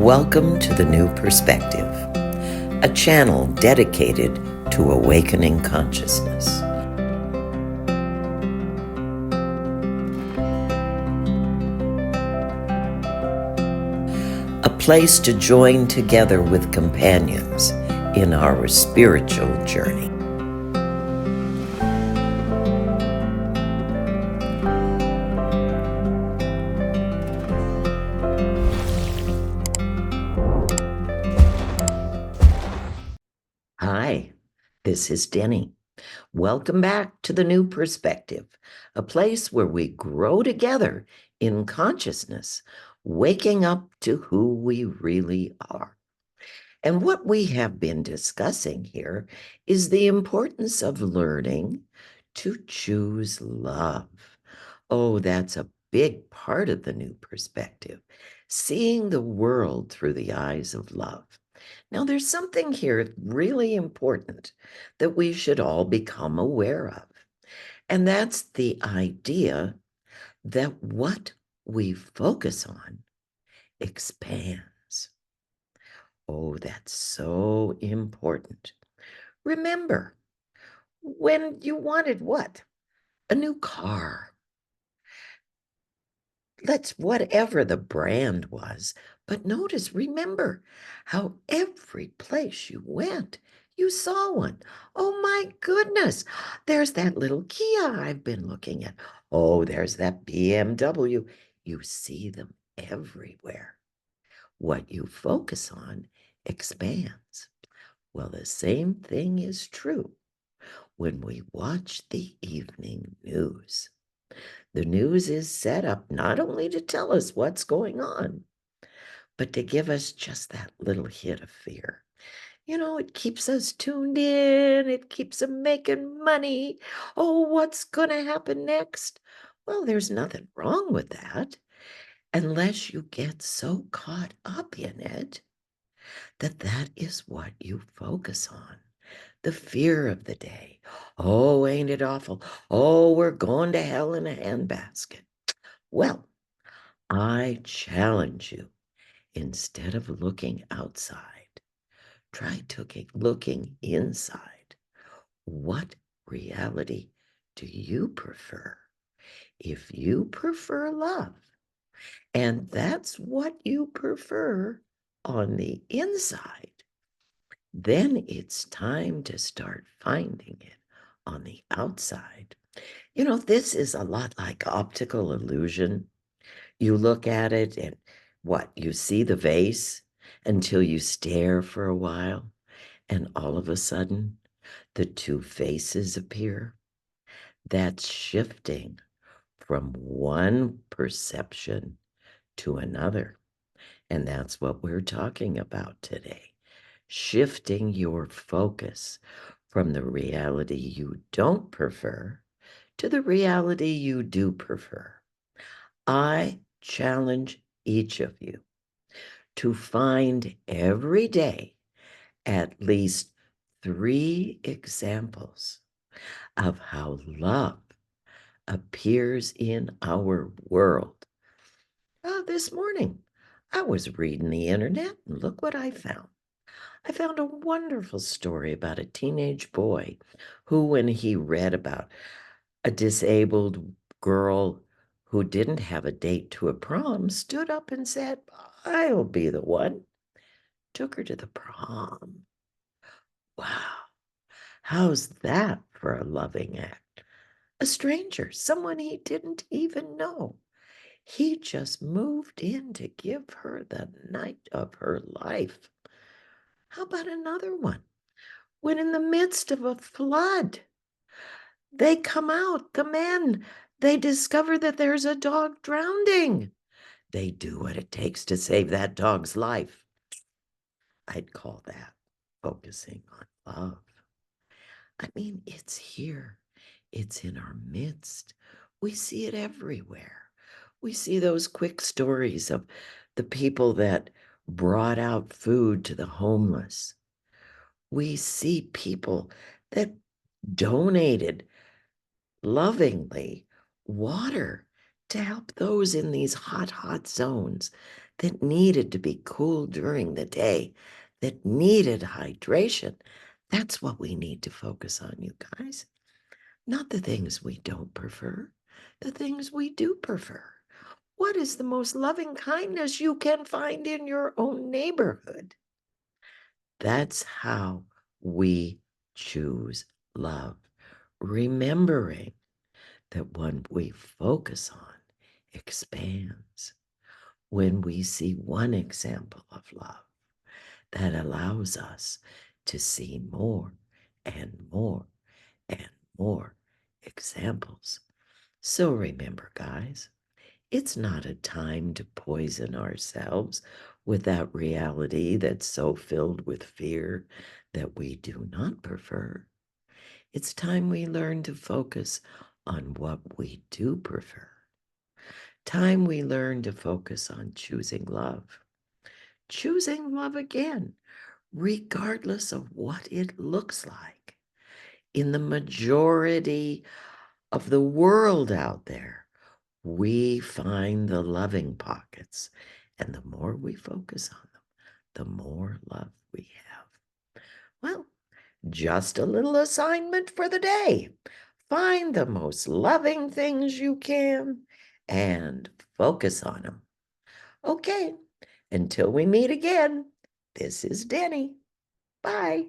Welcome to The New Perspective, a channel dedicated to awakening consciousness. A place to join together with companions in our spiritual journey. Hi, this is Denny. Welcome back to The New Perspective, a place where we grow together in consciousness, waking up to who we really are. And what we have been discussing here is the importance of learning to choose love. Oh, that's a big part of the new perspective, seeing the world through the eyes of love. Now, there's something here really important that we should all become aware of, and that's the idea that what we focus on expands. Oh, that's so important. Remember, when you wanted what? A new car. Let's whatever the brand was. But remember how every place you went, you saw one. Oh my goodness, there's that little Kia I've been looking at. Oh, there's that BMW. You see them everywhere. What you focus on expands. Well, the same thing is true when we watch the evening news. The news is set up not only to tell us what's going on, but to give us just that little hit of fear. It keeps us tuned in. It keeps them making money. Oh, what's going to happen next? Well, there's nothing wrong with that unless you get so caught up in it that is what you focus on. The fear of the day. Oh, ain't it awful? Oh, we're going to hell in a handbasket. Well, I challenge you, instead of looking outside, try looking inside. What reality do you prefer? If you prefer love, and that's what you prefer on the inside, then it's time to start finding it on the outside. This is a lot like optical illusion. You look at it and you see the vase until you stare for a while, and all of a sudden, the two faces appear. That's shifting from one perception to another. And that's what we're talking about today. Shifting your focus from the reality you don't prefer to the reality you do prefer. I challenge each of you to find every day at least 3 examples of how love appears in our world. This morning, I was reading the internet and look what I found. I found a wonderful story about a teenage boy who, when he read about a disabled girl who didn't have a date to a prom, stood up and said, I'll be the one. Took her to the prom. Wow. How's that for a loving act? A stranger, someone he didn't even know. He just moved in to give her the night of her life. How about another one? When in the midst of a flood, they come out, the men, they discover that there's a dog drowning. They do what it takes to save that dog's life. I'd call that focusing on love. I mean, it's here. It's in our midst. We see it everywhere. We see those quick stories of the people that brought out food to the homeless. We see people that donated lovingly water to help those in these hot, hot zones. that needed to be cool during the day, that needed hydration. That's what we need to focus on, you guys. Not the things we don't prefer, the things we do prefer. What is the most loving kindness you can find in your own neighborhood? That's how we choose love. Remembering that what we focus on expands. When we see one example of love, that allows us to see more and more and more examples. So remember, guys, it's not a time to poison ourselves with that reality that's so filled with fear that we do not prefer. It's time we learn to focus on what we do prefer. Time we learn to focus on choosing love. Choosing love again, regardless of what it looks like. In the majority of the world out there, we find the loving pockets. And the more we focus on them, the more love we have. Well, just a little assignment for the day. Find the most loving things you can and focus on them. Okay, until we meet again, this is Denny. Bye.